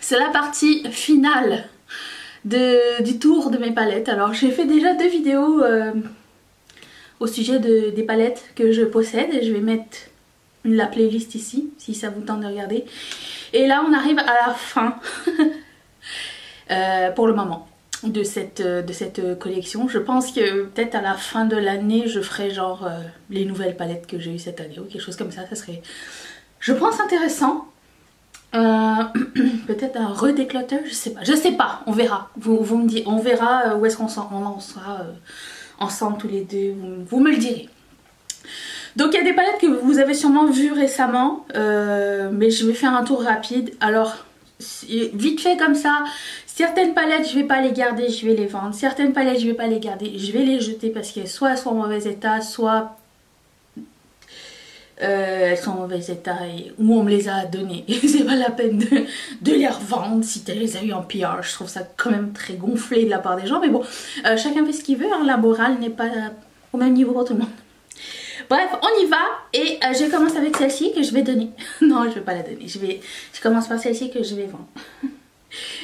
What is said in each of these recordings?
c'est la partie finale du tour de mes palettes. Alors j'ai fait déjà 2 vidéos au sujet des palettes que je possède et je vais mettre la playlist ici si ça vous tente de regarder. Et là on arrive à la fin pour le moment de cette collection. Je pense que peut-être à la fin de l'année je ferai genre les nouvelles palettes que j'ai eu cette année ou quelque chose comme ça. Ça serait, je pense, intéressant. Peut-être un redéclutter, je sais pas, on verra. Vous me dites, on verra où est-ce qu'on en sera ensemble tous les deux, vous me le direz. Donc il y a des palettes que vous avez sûrement vues récemment, mais je vais faire un tour rapide. Alors vite fait comme ça, certaines palettes je vais pas les garder, je vais les vendre. Certaines palettes je vais pas les garder, je vais les jeter parce que soit elles sont en mauvais état, soit elles sont en mauvais état ou on me les a données. C'est pas la peine de les revendre si tu les as eu en PR. Je trouve ça quand même très gonflé de la part des gens. Mais bon, chacun fait ce qu'il veut. Hein. La morale n'est pas au même niveau pour tout le monde. Bref, on y va. Et je commence avec celle-ci que je vais donner. Non, je vais pas la donner. Je commence par celle-ci que je vais vendre.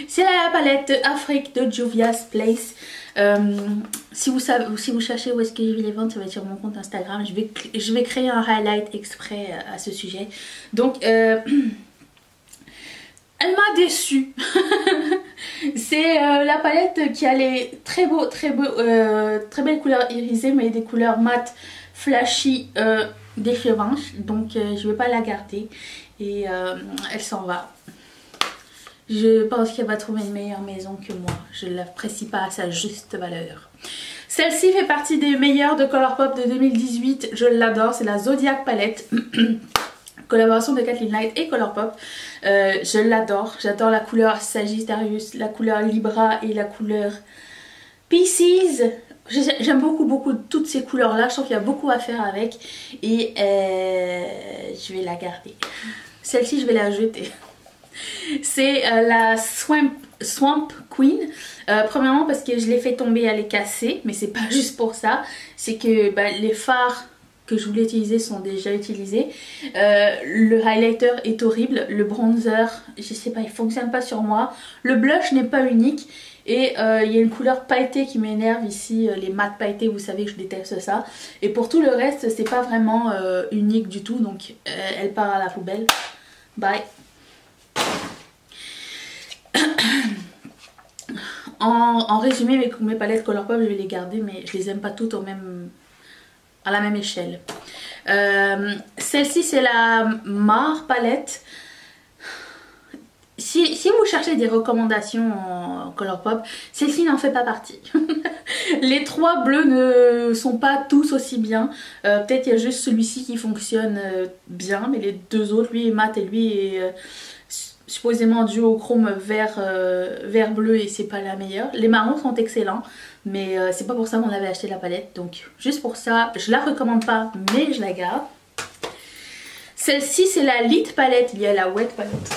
C'est la palette Afrique de Juvia's Place. Si vous cherchez où est-ce que je vais les vendre, ça va être sur mon compte Instagram. Je vais créer un highlight exprès à ce sujet. Donc elle m'a déçue. C'est la palette qui a les très belles couleurs irisées, mais des couleurs mat flashy déchévantes. Donc je vais pas la garder et elle s'en va. Je pense qu'elle va trouver une meilleure maison que moi. Je ne l'apprécie pas à sa juste valeur. Celle-ci fait partie des meilleures de Colourpop de 2018. Je l'adore. C'est la Zodiac Palette. Collaboration de Kathleen Light et Colourpop. Je l'adore. J'adore la couleur Sagittarius, la couleur Libra et la couleur Pisces. J'aime beaucoup toutes ces couleurs là. Je trouve qu'il y a beaucoup à faire avec. Et je vais la garder. Celle-ci, je vais la jeter. C'est la Swamp Queen. Premièrement parce que je l'ai fait tomber, elle est cassée. Mais c'est pas juste pour ça. C'est que les fards que je voulais utiliser sont déjà utilisés. Le highlighter est horrible. Le bronzer, je sais pas, il fonctionne pas sur moi. Le blush n'est pas unique. Et il y a une couleur pailletée qui m'énerve ici. Les mat pailletés, vous savez que je déteste ça. Et pour tout le reste, c'est pas vraiment unique du tout. Donc elle part à la poubelle. Bye. En résumé, mes palettes Colourpop, je vais les garder, mais je les aime pas toutes à la même échelle. Celle-ci, c'est la Mar palette. Si vous cherchez des recommandations en Colourpop, celle-ci n'en fait pas partie. Les 3 bleus ne sont pas tous aussi bien. Peut-être il y a juste celui-ci qui fonctionne bien, mais les 2 autres, lui est mat et lui est supposément duochrome vert bleu et c'est pas la meilleure. Les marrons sont excellents, mais c'est pas pour ça qu'on avait acheté la palette. Donc juste pour ça, je la recommande pas, mais je la garde. Celle-ci, c'est la Lit palette. Il y a la Wet palette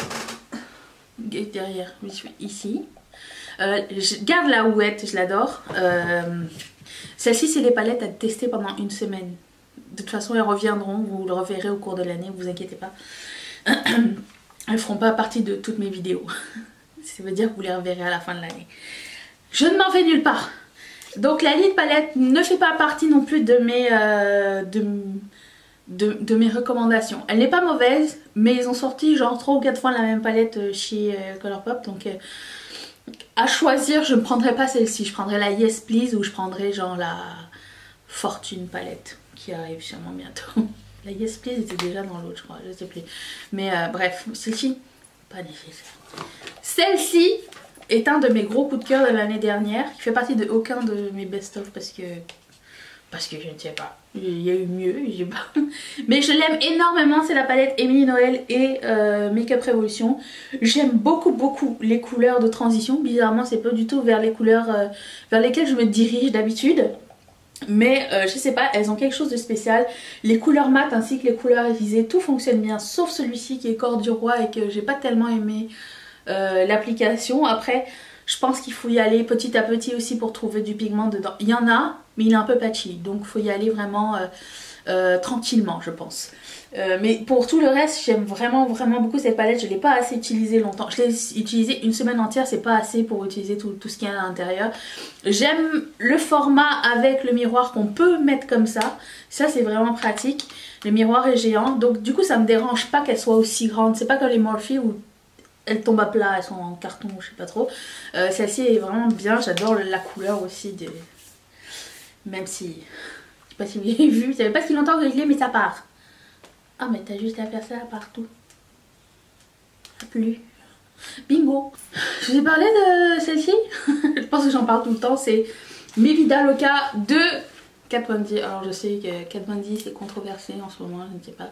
derrière, ici. Je garde la Wet, je l'adore. Celle-ci, c'est les palettes à tester pendant une semaine. De toute façon, elles reviendront, vous le reverrez au cours de l'année, vous inquiétez pas. Elles feront pas partie de toutes mes vidéos. Ça veut dire que vous les reverrez à la fin de l'année. Je ne m'en vais nulle part. Donc la Lit palette ne fait pas partie non plus de mes recommandations. Elle n'est pas mauvaise, mais ils ont sorti genre 3 ou 4 fois la même palette chez Colourpop. Donc à choisir, je ne prendrai pas celle-ci. Je prendrai la Yes Please ou je prendrai genre la Fortune palette qui arrive sûrement bientôt. La Yes Please était déjà dans l'autre, je crois, je sais plus. Mais bref, celle-ci, pas nécessaire. Celle-ci est un de mes gros coups de cœur de l'année dernière, qui fait partie de aucun de mes best-of parce que je ne sais pas. Il y a eu mieux, j'ai pas. Mais je l'aime énormément, c'est la palette Emily Noël et Makeup Revolution. J'aime beaucoup les couleurs de transition. Bizarrement, c'est pas du tout vers les couleurs vers lesquelles je me dirige d'habitude. Mais je sais pas, elles ont quelque chose de spécial. Les couleurs mat ainsi que les couleurs irisées, tout fonctionne bien, sauf celui-ci qui est Cœur du Roi et que j'ai pas tellement aimé l'application. Après, je pense qu'il faut y aller petit à petit aussi pour trouver du pigment dedans. Il y en a, mais il est un peu patchy, donc il faut y aller vraiment tranquillement je pense. Mais pour tout le reste, j'aime vraiment beaucoup cette palette. Je ne l'ai pas assez utilisée longtemps. Je l'ai utilisée une semaine entière, c'est pas assez pour utiliser tout ce qu'il y a à l'intérieur. J'aime le format avec le miroir qu'on peut mettre comme ça. Ça c'est vraiment pratique. Le miroir est géant, donc du coup ça me dérange pas qu'elle soit aussi grande. C'est pas comme les Morphe où elles tombent à plat, elles sont en carton, je sais pas trop. Celle-ci est vraiment bien, j'adore la couleur aussi. Même si, je sais pas si vous avez vu, ça fait pas si longtemps que je l'ai, mais ça part. Ah mais t'as juste à faire ça partout. Ça plus. Bingo. Je vous ai parlé de celle-ci. Je pense que j'en parle tout le temps. C'est Mi Vida Loca de Kat Von D. Alors je sais que Kat Von D c'est controversé en ce moment, je ne sais pas.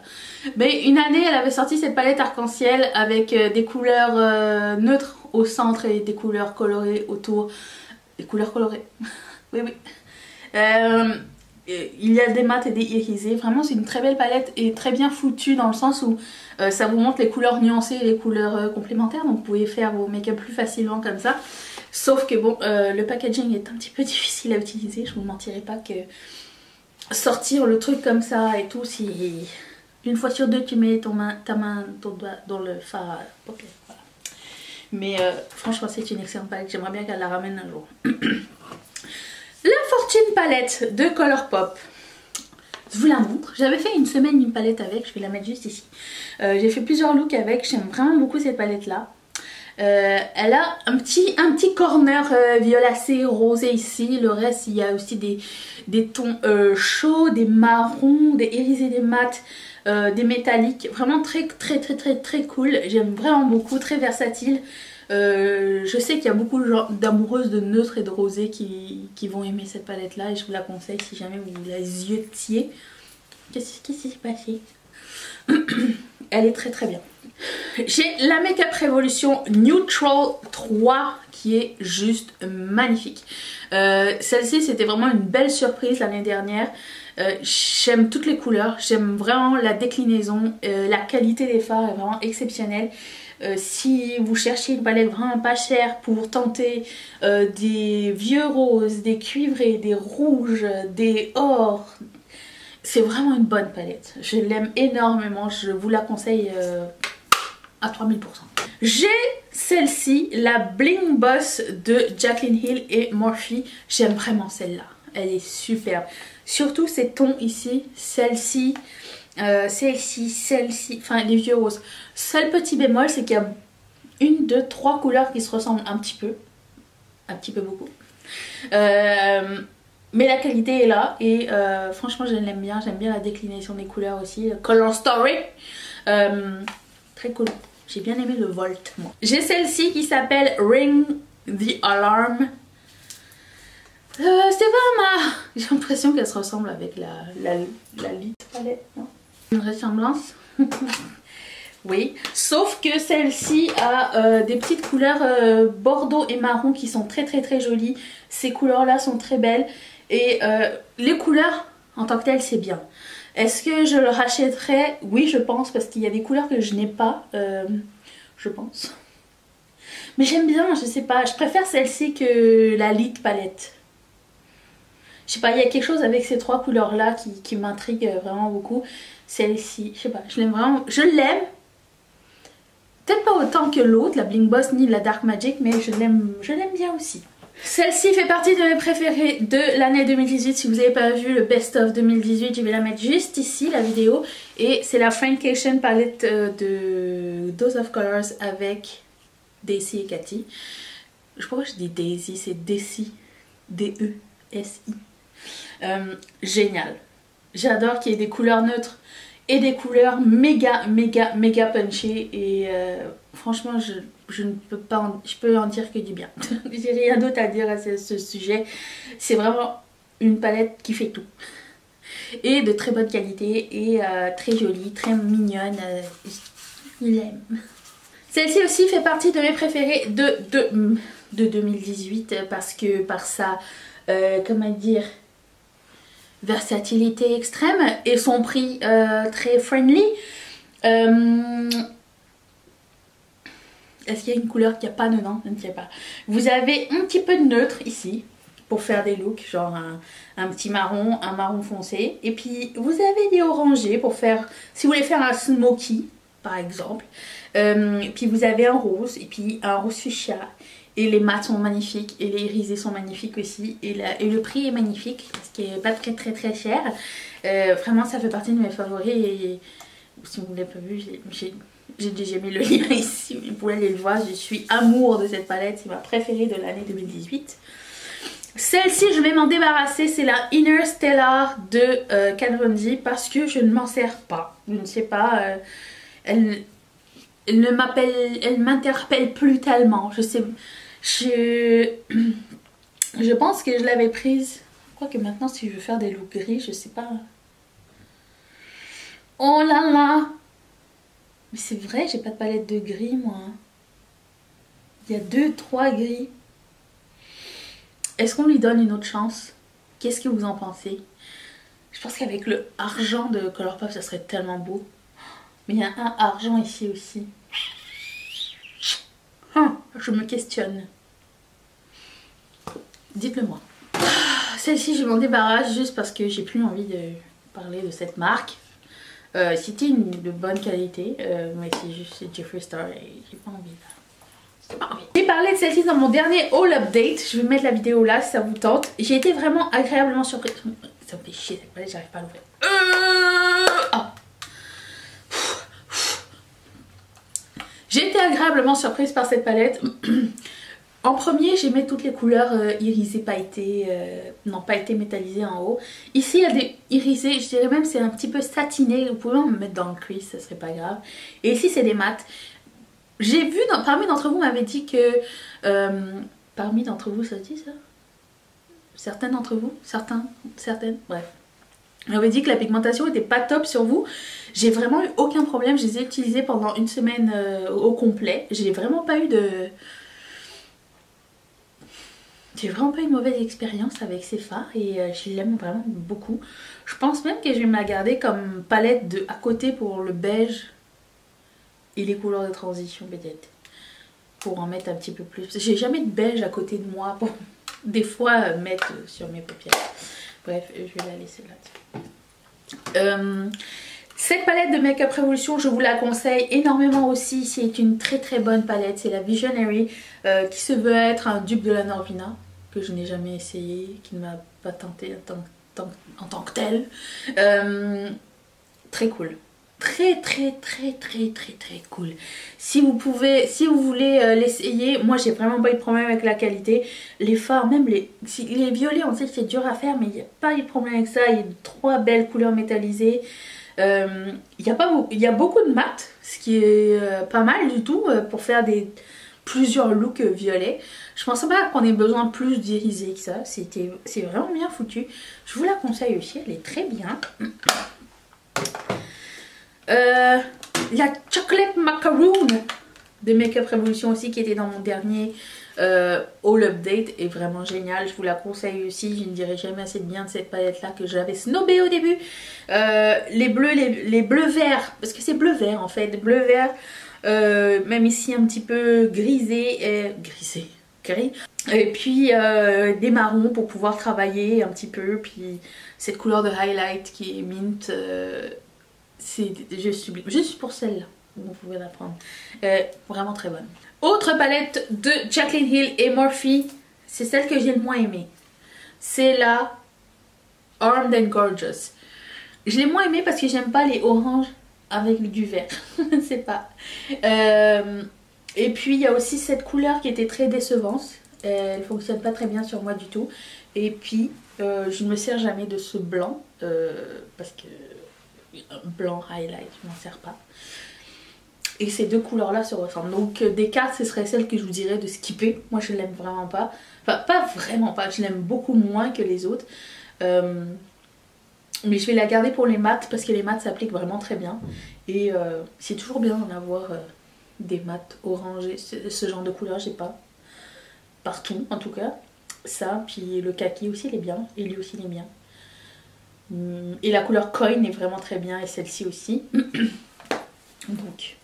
Mais une année elle avait sorti cette palette arc-en-ciel avec des couleurs neutres au centre et des couleurs colorées autour. Des couleurs colorées. Oui oui. Il y a des mats et des irisés. Vraiment c'est une très belle palette et très bien foutue dans le sens où ça vous montre les couleurs nuancées et les couleurs complémentaires. Donc vous pouvez faire vos make-up plus facilement comme ça. Sauf que bon, le packaging est un petit peu difficile à utiliser. Je vous mentirai pas que sortir le truc comme ça et tout, si une fois sur deux tu mets ton doigt dans le fard. Okay, voilà. Mais franchement c'est une excellente palette. J'aimerais bien qu'elle la ramène un jour. La Fortune palette de Colourpop. Je vous la montre. J'avais fait une semaine une palette avec. Je vais la mettre juste ici. J'ai fait plusieurs looks avec. J'aime vraiment beaucoup cette palette là. Elle a un petit corner violacé rosé ici. Le reste il y a aussi des tons chauds, des marrons, des irisés, des mats, des métalliques. Vraiment très cool. J'aime vraiment beaucoup, très versatile. Je sais qu'il y a beaucoup d'amoureuses de neutre et de rosé qui vont aimer cette palette là et je vous la conseille si jamais vous la ziotiez. Qu'est-ce qui s'est passé? Elle est très bien. J'ai la Make Up Revolution Neutral 3 qui est juste magnifique. Celle-ci c'était vraiment une belle surprise l'année dernière. J'aime toutes les couleurs, j'aime vraiment la déclinaison, la qualité des fards est vraiment exceptionnelle. Si vous cherchez une palette vraiment pas chère pour tenter des vieux roses, des cuivrés, des rouges, des ors, c'est vraiment une bonne palette. Je l'aime énormément, je vous la conseille à 3000%. J'ai celle-ci, la Bling Boss de Jaclyn Hill et Morphe. J'aime vraiment celle-là, elle est superbe. Surtout ces tons ici, celle-ci, celle-ci, enfin les vieux roses. Seul petit bémol, c'est qu'il y a une, deux, trois couleurs qui se ressemblent un petit peu beaucoup. Mais la qualité est là et franchement je l'aime bien, j'aime bien la déclinaison des couleurs aussi. Color Story, très cool. J'ai bien aimé le Volt moi. J'ai celle-ci qui s'appelle Ring the Alarm. C'est pas ma... J'ai l'impression qu'elle se ressemble avec la Lit palette, non? Une ressemblance. Oui, sauf que celle-ci a des petites couleurs bordeaux et marron qui sont très jolies. Ces couleurs là sont très belles et les couleurs en tant que telles c'est bien. Est-ce que je le rachèterais? Oui je pense parce qu'il y a des couleurs que je n'ai pas, je pense. Mais j'aime bien, je sais pas, je préfère celle-ci que la Lit palette. Je sais pas, il y a quelque chose avec ces trois couleurs là qui m'intrigue vraiment beaucoup. Celle-ci, je sais pas, je l'aime vraiment, je l'aime. Peut-être pas autant que l'autre, la Bling Boss ni la Dark Magic, mais je l'aime bien aussi. Celle-ci fait partie de mes préférées de l'année 2018. Si vous n'avez pas vu le Best of 2018, je vais la mettre juste ici, la vidéo. Et c'est la Frankation palette de Dose of Colors avec Daisy et Cathy. Je crois que je dis Daisy, c'est Daisy, D-E-S-I. Génial. J'adore qu'il y ait des couleurs neutres et des couleurs méga punchy et franchement je ne peux pas je peux en dire que du bien. J'ai rien d'autre à dire à ce sujet. C'est vraiment une palette qui fait tout et de très bonne qualité et très jolie, très mignonne. Je l'aime. Celle-ci aussi fait partie de mes préférées de 2018 parce que par sa comment dire, versatilité extrême et son prix très friendly. Est-ce qu'il y a une couleur qu'il n'y a pas dedans? Je ne sais pas. Vous avez un petit peu de neutre ici pour faire des looks, genre un petit marron, un marron foncé. Et puis vous avez des orangés pour faire, si vous voulez faire un smoky par exemple. Puis vous avez un rose et puis un rose fuchsia. Et les mats sont magnifiques et les irisés sont magnifiques aussi. Et le prix est magnifique parce qu'il n'est pas très cher. Vraiment ça fait partie de mes favoris. Et si vous ne l'avez pas vu, j'ai déjà mis le lien ici. Vous pouvez aller le voir. Je suis amour de cette palette. C'est ma préférée de l'année 2018. Celle-ci je vais m'en débarrasser. C'est la Inner Stellar de Kat Von D parce que je ne m'en sers pas. Je ne sais pas. Elle m'interpelle plus tellement. Je pense que je l'avais prise. Je crois que maintenant si je veux faire des looks gris, je sais pas. Oh là là. Mais c'est vrai, j'ai pas de palette de gris moi. Il y a 2-3 gris. Est-ce qu'on lui donne une autre chance? Qu'est-ce que vous en pensez? Je pense qu'avec le argent de Colourpop ça serait tellement beau. Mais il y a un argent ici aussi. Je me questionne. Dites-le moi. Celle-ci je m'en débarrasse juste parce que j'ai plus envie de parler de cette marque. C'était de bonne qualité, mais c'est juste Jeffree Star et j'ai pas envie. J'ai parlé de celle-ci dans mon dernier haul update. Je vais mettre la vidéo là si ça vous tente. J'ai été vraiment agréablement surprise. Ça me fait chier cette palette, j'arrive pas à l'ouvrir. J'ai été agréablement surprise par cette palette. En premier, j'aimais toutes les couleurs irisées, pailletées, non pailletées métallisées en haut. Ici, il y a des irisés, je dirais même c'est un petit peu satiné. Vous pouvez en mettre dans le crease, ça serait pas grave. Et ici, c'est des mats. J'ai vu, parmi d'entre vous m'avaient dit que... parmi d'entre vous, ça se dit ça? Certains d'entre vous? Certaines, bref. On m'avait dit que la pigmentation était pas top sur vous. J'ai vraiment eu aucun problème. Je les ai utilisés pendant une semaine au complet. J'ai vraiment pas eu de... J'ai vraiment pas eu de mauvaise expérience avec ces fards et je l'aime vraiment beaucoup. Je pense même que je vais me la garder comme palette à côté pour le beige et les couleurs de transition peut-être. Pour en mettre un petit peu plus. J'ai jamais de beige à côté de moi pour des fois mettre sur mes paupières. Bref, je vais la laisser là. Cette palette de Makeup Revolution, je vous la conseille énormément aussi. C'est une très bonne palette. C'est la Visionary qui se veut être un dupe de la Norvina, que je n'ai jamais essayé, qui ne m'a pas tenté en tant que telle. Très cool. Très cool. Si vous voulez l'essayer, moi j'ai vraiment pas eu de problème avec la qualité. Les fards, même les violets, on sait que c'est dur à faire, mais il n'y a pas eu de problème avec ça. Il y a 3 belles couleurs métallisées. Il y a beaucoup de mat, ce qui est pas mal du tout pour faire plusieurs looks violets. Je pensais pas qu'on ait besoin de plus d'irisé que ça. C'est vraiment bien foutu. Je vous la conseille aussi, elle est très bien. La Chocolate Macaroon de Makeup Revolution aussi qui était dans mon dernier haul update est vraiment génial. Je vous la conseille aussi. Je ne dirai jamais assez de bien de cette palette là que j'avais snobé au début. Les bleus verts, parce que c'est bleu vert en fait, bleu vert, même ici un petit peu grisé, gris. Et puis des marrons pour pouvoir travailler un petit peu. Puis cette couleur de highlight qui est mint. C'est juste sublime. Juste pour celle-là, vous pouvez la prendre. Vraiment très bonne. Autre palette de Jaclyn Hill et Morphe, c'est celle que j'ai le moins aimée. C'est la Armed and Gorgeous. Je l'ai moins aimée parce que j'aime pas les oranges avec du vert. Je sais pas. Et puis il y a aussi cette couleur qui était très décevante. Elle fonctionne pas très bien sur moi du tout. Et puis je ne me sers jamais de ce blanc parce que blanc highlight, je m'en sers pas. Et ces deux couleurs là se ressemblent. Donc des cartes, ce serait celle que je vous dirais de skipper. Moi je l'aime vraiment pas. Enfin pas vraiment pas, je l'aime beaucoup moins que les autres. Mais je vais la garder pour les mats parce que les mats s'appliquent vraiment très bien. Et c'est toujours bien d'en avoir des mats orangés. Ce genre de couleur j'ai pas partout en tout cas. Ça, puis le kaki aussi il est bien. Et lui aussi il est bien. Et la couleur coin est vraiment très bien et celle-ci aussi. Donc.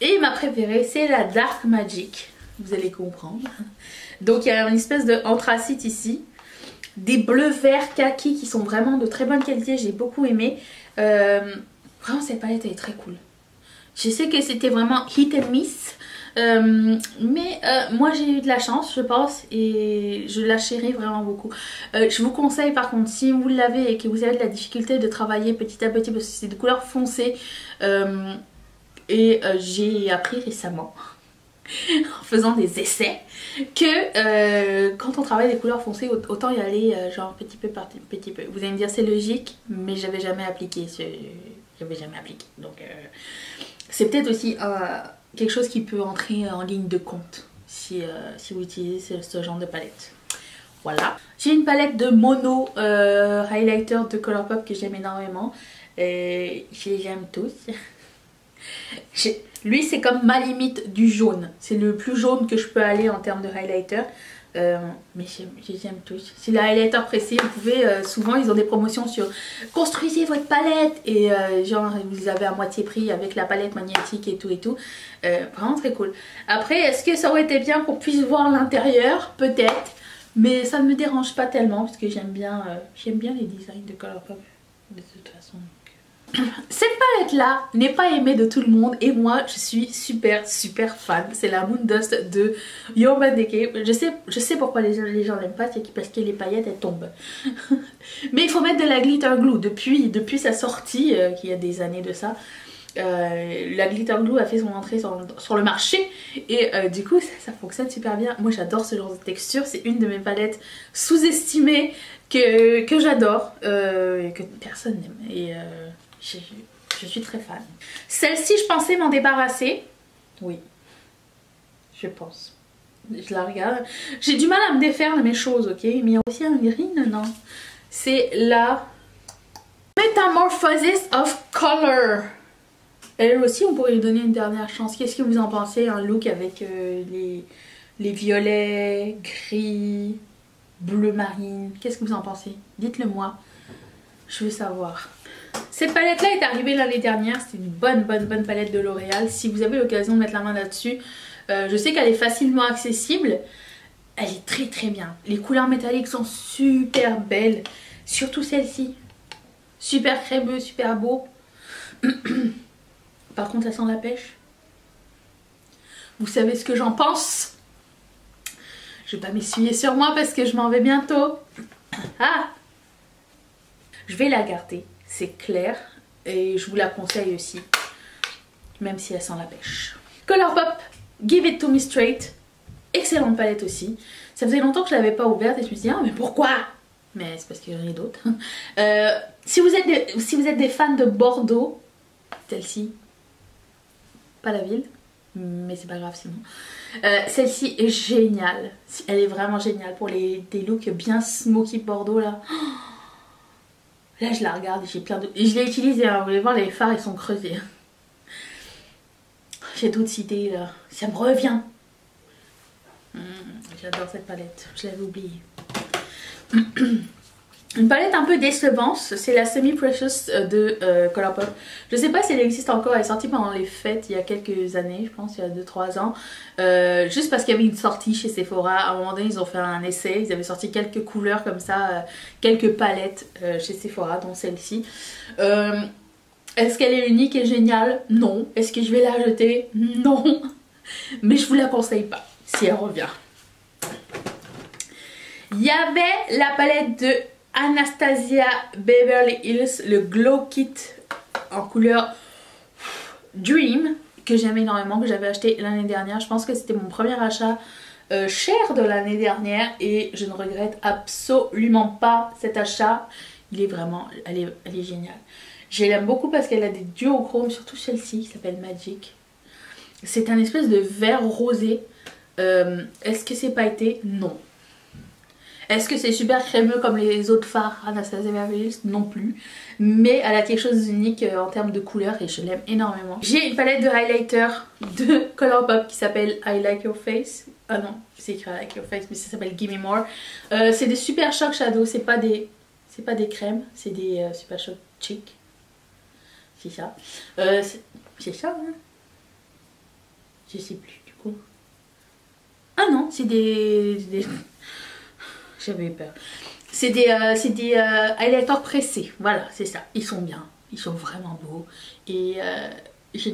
Et ma préférée c'est la Dark Magic vous allez comprendre. Donc il y a une espèce de anthracite ici. Des bleus verts kaki qui sont vraiment de très bonne qualité, j'ai beaucoup aimé. Vraiment cette palette elle est très cool. Je sais que c'était vraiment hit and miss. Mais moi j'ai eu de la chance je pense et je la chéris vraiment beaucoup. Je vous conseille par contre si vous l'avez et que vous avez de la difficulté de travailler petit à petit parce que c'est de couleurs foncées j'ai appris récemment en faisant des essais que quand on travaille des couleurs foncées autant y aller genre petit peu par petit peu. Vous allez me dire c'est logique mais j'avais jamais appliqué donc c'est peut-être aussi quelque chose qui peut entrer en ligne de compte si vous utilisez ce genre de palette. Voilà. J'ai une palette de mono highlighter de Colourpop que j'aime énormément. Et je les aime tous. Lui c'est comme ma limite du jaune. C'est le plus jaune que je peux aller en termes de highlighter. Mais j'aime tous. Si le highlighter pressé, vous pouvez souvent ils ont des promotions sur construisez votre palette et genre vous les avez à moitié prix avec la palette magnétique et tout vraiment très cool. Après est-ce que ça aurait été bien qu'on puisse voir l'intérieur? Peut-être, mais ça ne me dérange pas tellement parce que j'aime bien les designs de Colourpop de toute façon. Cette palette là n'est pas aimée de tout le monde et moi je suis super fan. C'est la Moon Dust de Urban Decay. Je sais pourquoi les gens l'aiment pas, c'est parce que les paillettes elles tombent. Mais il faut mettre de la glitter glue depuis sa sortie qui y a des années de ça. La glitter glue a fait son entrée sur le marché et du coup ça fonctionne super bien. Moi j'adore ce genre de texture, c'est une de mes palettes sous-estimées que j'adore et que personne n'aime et je suis très fan. Celle-ci je pensais m'en débarrasser, oui je pense. Je la regarde, j'ai du mal à me défaire de mes choses, ok, mais il y a aussi un green, non, c'est la Metamorphosis of Color. Elle aussi on pourrait lui donner une dernière chance. Qu'est-ce que vous en pensez? Un look avec les violets, gris, bleu marine. Qu'est-ce que vous en pensez? Dites-le moi. Je veux savoir. Cette palette là est arrivée l'année dernière. C'est une bonne palette de L'Oréal. Si vous avez l'occasion de mettre la main là-dessus. Je sais qu'elle est facilement accessible. Elle est très bien. Les couleurs métalliques sont super belles. Surtout celle-ci. Super crémeux, super beau. Par contre, ça sent la pêche. Vous savez ce que j'en pense. Je vais pas m'essuyer sur moi parce que je m'en vais bientôt. Ah! Je vais la garder, c'est clair. Et je vous la conseille aussi. Même si elle sent la pêche. Colourpop, Give It To Me Straight. Excellente palette aussi. Ça faisait longtemps que je l'avais pas ouverte et je me suis dit, ah mais pourquoi? Mais c'est parce qu'il y en a d'autres. Si vous êtes des fans de Bordeaux, celle-ci, pas la ville, mais c'est pas grave sinon. Celle-ci est géniale. Elle est vraiment géniale pour des looks bien smoky Bordeaux là. Là je la regarde et j'ai plein de... Et je l'ai utilisée, hein. Vous allez voir les fards ils sont creusés. J'ai d'autres idées là. Ça me revient. J'adore cette palette. Je l'avais oubliée. Une palette un peu décevante, c'est la Semi Precious de Colourpop. Je sais pas si elle existe encore, elle est sortie pendant les fêtes il y a quelques années, je pense il y a 2-3 ans. Juste parce qu'il y avait une sortie chez Sephora, à un moment donné ils ont fait un essai, ils avaient sorti quelques couleurs comme ça, quelques palettes chez Sephora, dont celle-ci. Est-ce qu'elle est unique et géniale? Non. Est-ce que je vais la jeter? Non. Mais je vous la conseille pas, si elle revient. Il y avait la palette de Anastasia Beverly Hills, le Glow Kit en couleur Dream, que j'aime énormément, que j'avais acheté l'année dernière. Je pense que c'était mon premier achat cher de l'année dernière et je ne regrette absolument pas cet achat. Il est vraiment, elle est géniale. Je l'aime beaucoup parce qu'elle a des duochromes, surtout celle-ci qui s'appelle Magic. C'est un espèce de vert rosé. Est-ce que c'est pailleté? Non. Est-ce que c'est super crémeux comme les autres fards Anastasia Beverly Hills? Non plus. Mais elle a quelque chose d'unique en termes de couleur et je l'aime énormément. J'ai une palette de highlighter de Colourpop qui s'appelle I Like Your Face. Ah non, c'est écrit I Like Your Face mais ça s'appelle Gimme More. C'est des Super Shock Shadow, c'est pas des crèmes, c'est des Super Shock Cheek. C'est ça. C'est ça, hein? Je sais plus du coup. Ah non, c'est des... J'avais peur. C'est des highlighters pressés. Voilà, c'est ça. Ils sont bien. Ils sont vraiment beaux. Et je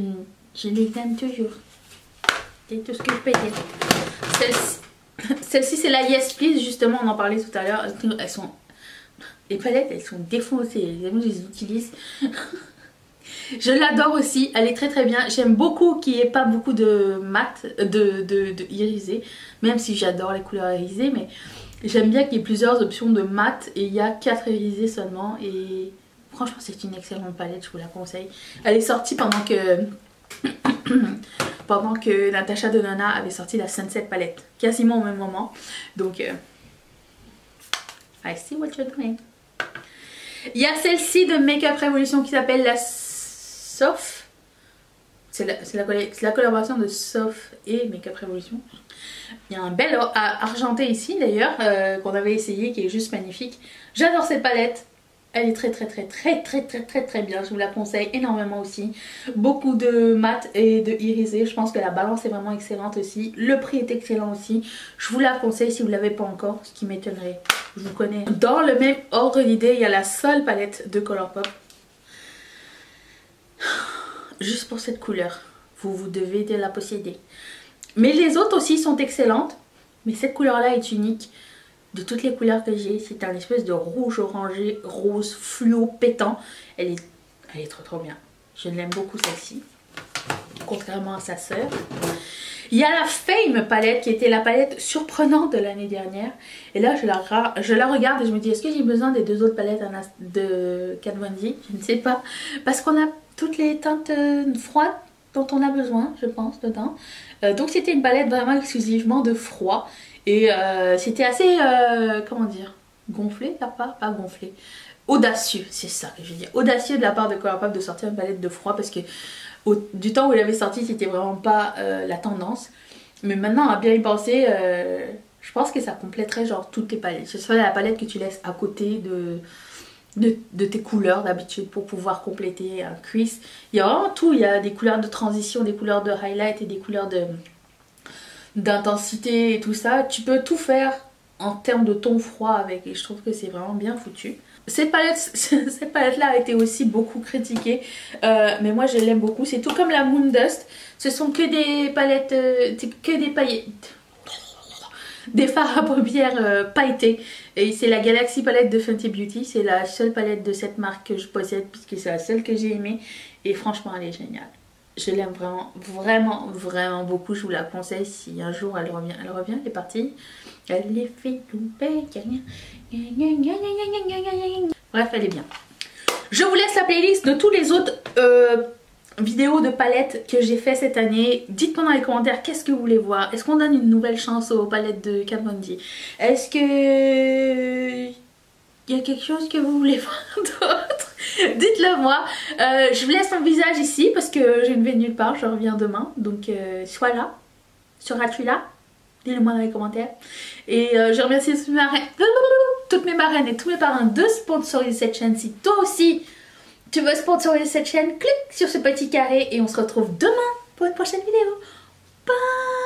les aime toujours. C'est tout ce que je peux dire. Celle-ci, c'est la Yes Please. Justement, on en parlait tout à l'heure. Elles sont... Les palettes, elles sont défoncées. Je les utilise. Je l'adore aussi. Elle est très très bien. J'aime beaucoup qu'il n'y ait pas beaucoup de mat, de irisé. Même si j'adore les couleurs irisées. Mais j'aime bien qu'il y ait plusieurs options de mat. Et il y a 4 irisés seulement. Et franchement, c'est une excellente palette. Je vous la conseille. Elle est sortie pendant que... pendant que Natasha Denona avait sorti la Sunset palette. Quasiment au même moment. Donc... I see what you're doing. Il y a celle-ci de Makeup Revolution qui s'appelle la Sof. C'est la collaboration de Sof et Makeup Revolution. Il y a un bel argenté ici d'ailleurs qu'on avait essayé qui est juste magnifique. J'adore cette palette. Elle est très bien. Je vous la conseille énormément aussi. Beaucoup de mat et de irisé. Je pense que la balance est vraiment excellente aussi. Le prix est excellent aussi. Je vous la conseille si vous ne l'avez pas encore. Ce qui m'étonnerait. Je vous connais. Dans le même ordre d'idée, il y a la seule palette de Colourpop. Juste pour cette couleur. Vous devez la posséder. Mais les autres aussi sont excellentes. Mais cette couleur-là est unique. De toutes les couleurs que j'ai, c'est un espèce de rouge orangé, rose, fluo, pétant. Elle est trop bien. Je l'aime beaucoup celle-ci. Contrairement à sa sœur. Il y a la Fame palette qui était la palette surprenante de l'année dernière. Et là je la regarde et je me dis est-ce que j'ai besoin des deux autres palettes de Kat Von D? Je ne sais pas. Parce qu'on a toutes les teintes froides dont on a besoin je pense dedans. Donc c'était une palette vraiment exclusivement de froid. Et c'était assez, comment dire, gonflé, pas gonflé, audacieux, c'est ça que je veux dire, audacieux de la part de Colourpop de sortir une palette de froid parce que du temps où il avait sorti c'était vraiment pas la tendance. Mais maintenant à bien y penser, je pense que ça compléterait genre toutes tes palettes. Ce serait la palette que tu laisses à côté de tes couleurs d'habitude pour pouvoir compléter un crease. Il y a vraiment tout, il y a des couleurs de transition, des couleurs de highlight et des couleurs d'intensité et tout ça. Tu peux tout faire en termes de ton froid avec et je trouve que c'est vraiment bien foutu. Cette palette là a été aussi beaucoup critiquée mais moi je l'aime beaucoup. C'est tout comme la Moon Dust. Ce sont que des palettes, des fards à paupières pailletés. Et c'est la Galaxy palette de Fenty Beauty. C'est la seule palette de cette marque que je possède puisque c'est la seule que j'ai aimée. Et franchement elle est géniale. Je l'aime vraiment beaucoup. Je vous la conseille si un jour elle revient. Elle revient, elle est partie. Elle est fait tomber. Bref, elle est bien. Je vous laisse la playlist de tous les autres vidéos de palettes que j'ai fait cette année. Dites-moi dans les commentaires qu'est-ce que vous voulez voir. Est-ce qu'on donne une nouvelle chance aux palettes de Kat Von D? Est-ce que... il y a quelque chose que vous voulez voir d'autre? Dites-le moi. Je vous laisse mon visage ici parce que je ne vais nulle part. Je reviens demain. Donc sois là. Seras-tu là? Dites-le moi dans les commentaires. Et je remercie toutes mes marraines et tous mes parrains de sponsoriser cette chaîne. Si toi aussi tu veux sponsoriser cette chaîne, clique sur ce petit carré et on se retrouve demain pour une prochaine vidéo. Bye!